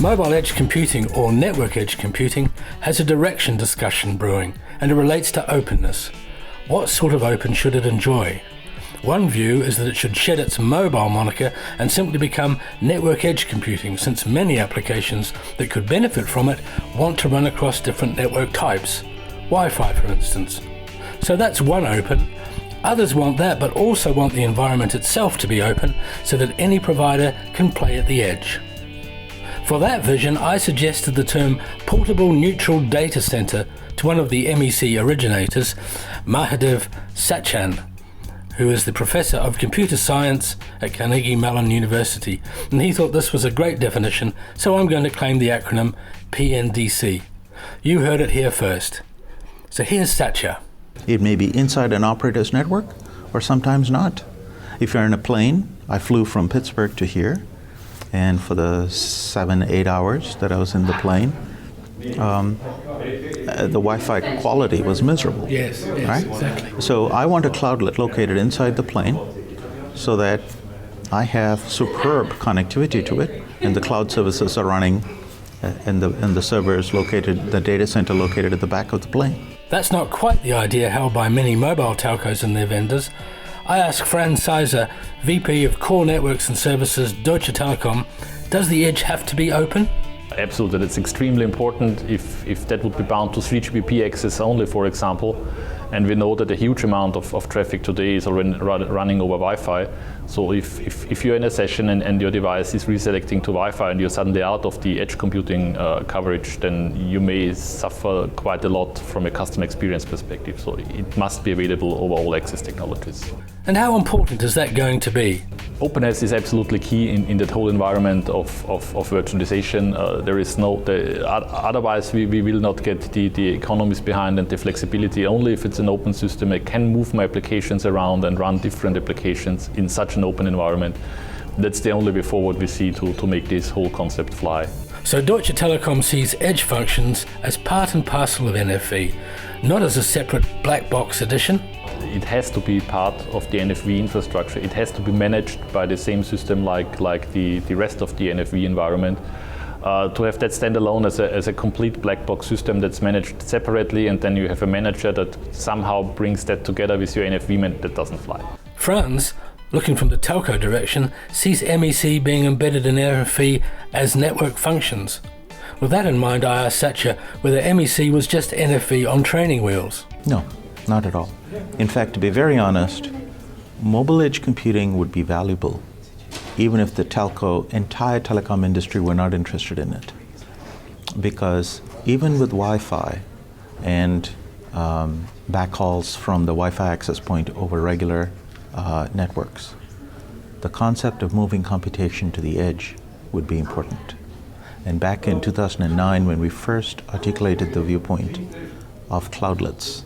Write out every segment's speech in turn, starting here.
Mobile edge computing, or network edge computing, has a direction discussion brewing, and it relates to openness. What sort of open should it enjoy? One view is that it should shed its mobile moniker and simply become network edge computing, since many applications that could benefit from it want to run across different network types, Wi-Fi for instance. So that's one open. Others want that, but also want the environment itself to be open so that any provider can play at the edge. For that vision, I suggested the term Portable Neutral Data Center to one of the MEC originators, Mahadev Satyanarayanan, who is the Professor of Computer Science at Carnegie Mellon University, and he thought this was a great definition, so I'm going to claim the acronym PNDC. You heard it here first. So here's Satya. It may be inside an operator's network, or sometimes not. If you're in a plane, I flew from Pittsburgh to here, and for the 7-8 hours that I was in the plane, the Wi-Fi quality was miserable. Yes, right? Exactly. So I want a cloudlet located inside the plane so that I have superb connectivity to it, and the cloud services are running, and the servers located, the data center located at the back of the plane. That's not quite the idea held by many mobile telcos and their vendors. I asked Franz Seiser, VP of Core Networks and Services, Deutsche Telekom, does the edge have to be open? Absolutely, that's extremely important if that would be bound to 3GPP access only, for example. And we know that a huge amount of traffic today is already running over Wi-Fi. So if you're in a session and your device is reselecting to Wi-Fi and you're suddenly out of the edge computing coverage, then you may suffer quite a lot from a customer experience perspective. So it must be available over all access technologies. And how important is that going to be? Openness is absolutely key in that whole environment of virtualization. Otherwise we will not get the economies behind and the flexibility. Only if it's an open system, I can move my applications around and run different applications in such an open environment. That's the only way forward we see to make this whole concept fly. So Deutsche Telekom sees edge functions as part and parcel of NFV, not as a separate black box addition. It has to be part of the NFV infrastructure. It has to be managed by the same system like the rest of the NFV environment. To have that standalone as a complete black box system that's managed separately, and then you have a manager that somehow brings that together with your NFV, that doesn't fly. Franz, looking from the telco direction, sees MEC being embedded in NFV as network functions. With that in mind, I asked Satya whether MEC was just NFV on training wheels. No, not at all. In fact, to be very honest, mobile edge computing would be valuable even if the entire telecom industry were not interested in it. Because even with Wi-Fi and backhauls from the Wi-Fi access point over regular networks, the concept of moving computation to the edge would be important. And back in 2009, when we first articulated the viewpoint of cloudlets,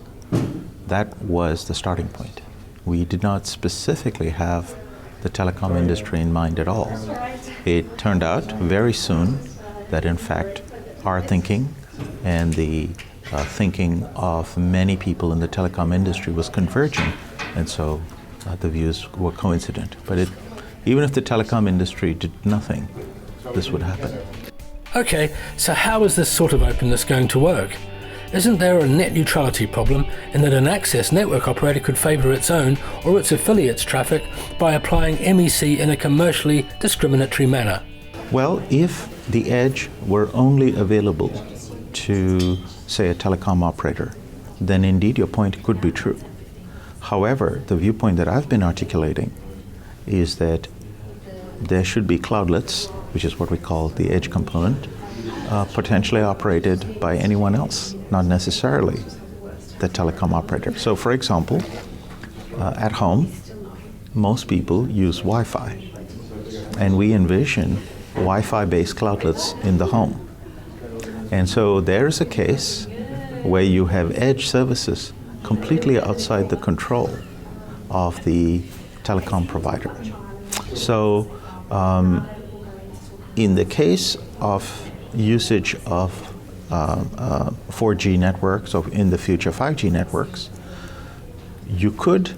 that was the starting point. We did not specifically have the telecom industry in mind at all. It turned out very soon that in fact our thinking and the thinking of many people in the telecom industry was converging, and so the views were coincident. But even if the telecom industry did nothing, this would happen. Okay, so how is this sort of openness going to work? Isn't there a net neutrality problem in that an access network operator could favor its own or its affiliates' traffic by applying MEC in a commercially discriminatory manner? Well, if the edge were only available to, say, a telecom operator, then indeed your point could be true. However, the viewpoint that I've been articulating is that there should be cloudlets, which is what we call the edge component, potentially operated by anyone else, not necessarily the telecom operator. So for example, at home, most people use Wi-Fi, and we envision Wi-Fi based cloudlets in the home. And so there's a case where you have edge services completely outside the control of the telecom provider. So in the case of usage of 4G networks, or in the future 5G networks, you could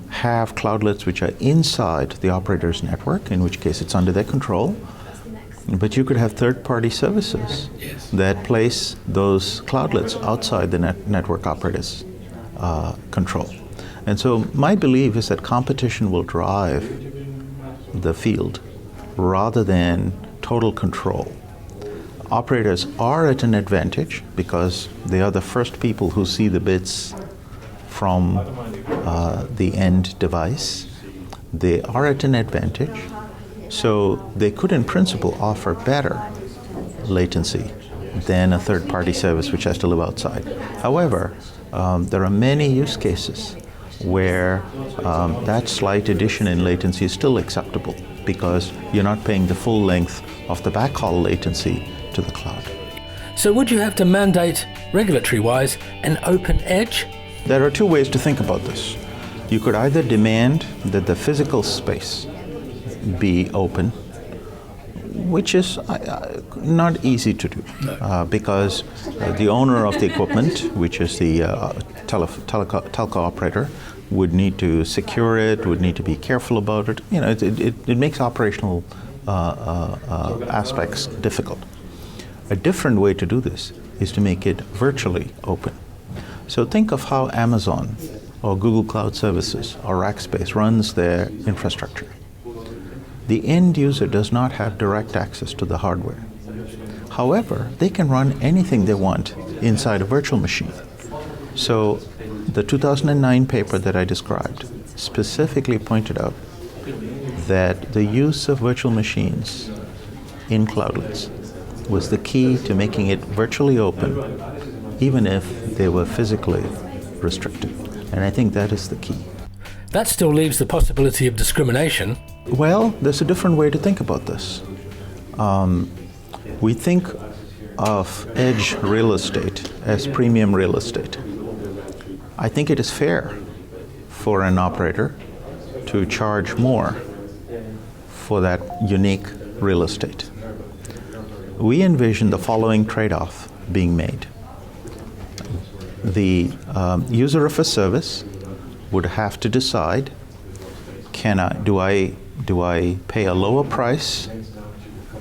have cloudlets which are inside the operator's network, in which case it's under their control, But you could have third-party services that place those cloudlets outside the network operator's control. And so my belief is that competition will drive the field rather than total control. Operators are at an advantage because they are the first people who see the bits from the end device. They are at an advantage, so they could in principle offer better latency than a third-party service which has to live outside. However, there are many use cases where that slight addition in latency is still acceptable because you're not paying the full length of the backhaul latency to the cloud. So would you have to mandate, regulatory-wise, an open edge? There are two ways to think about this. You could either demand that the physical space be open, which is not easy to do because the owner of the equipment, which is the telco operator, would need to secure it, would need to be careful about it. You know, it makes operational aspects difficult. A different way to do this is to make it virtually open. So think of how Amazon or Google Cloud Services or Rackspace runs their infrastructure. The end user does not have direct access to the hardware. However, they can run anything they want inside a virtual machine. So the 2009 paper that I described specifically pointed out that the use of virtual machines in cloudlets was the key to making it virtually open, even if they were physically restricted. And I think that is the key. That still leaves the possibility of discrimination. Well, there's a different way to think about this. We think of edge real estate as premium real estate. I think it is fair for an operator to charge more for that unique real estate. We envision the following trade-off being made. The user of a service would have to decide, do I pay a lower price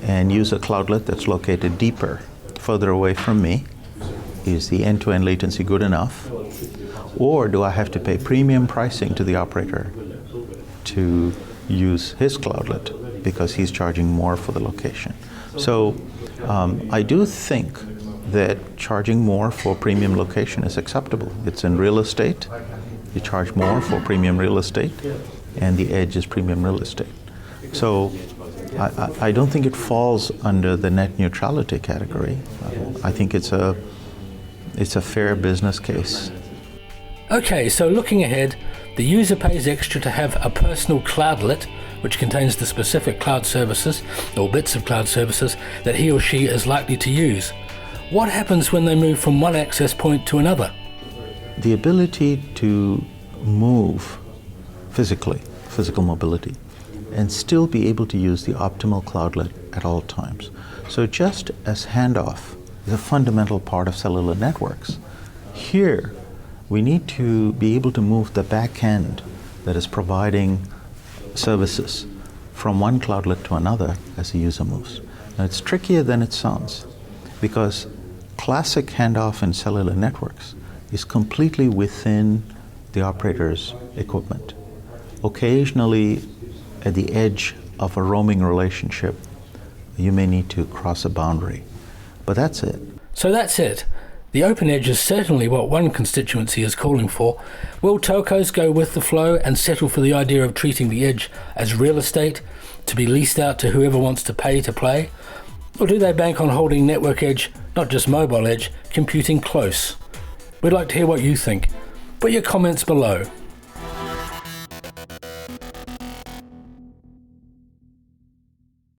and use a cloudlet that's located deeper, further away from me? Is the end-to-end latency good enough? Or do I have to pay premium pricing to the operator to use his cloudlet because he's charging more for the location? So I do think that charging more for premium location is acceptable. It's in real estate. You charge more for premium real estate, and the edge is premium real estate. So I don't think it falls under the net neutrality category. I think it's a fair business case. Okay, so looking ahead, the user pays extra to have a personal cloudlet, which contains the specific cloud services or bits of cloud services that he or she is likely to use. What happens when they move from one access point to another? The ability to move physical mobility, and still be able to use the optimal cloudlet at all times. So just as handoff is a fundamental part of cellular networks, here we need to be able to move the back end that is providing services from one cloudlet to another as the user moves. Now it's trickier than it sounds because classic handoff in cellular networks is completely within the operator's equipment. Occasionally, at the edge of a roaming relationship, you may need to cross a boundary, but that's it. So that's it. The open edge is certainly what one constituency is calling for. Will telcos go with the flow and settle for the idea of treating the edge as real estate to be leased out to whoever wants to pay to play? Or do they bank on holding network edge, not just mobile edge, computing close? We'd like to hear what you think. Put your comments below.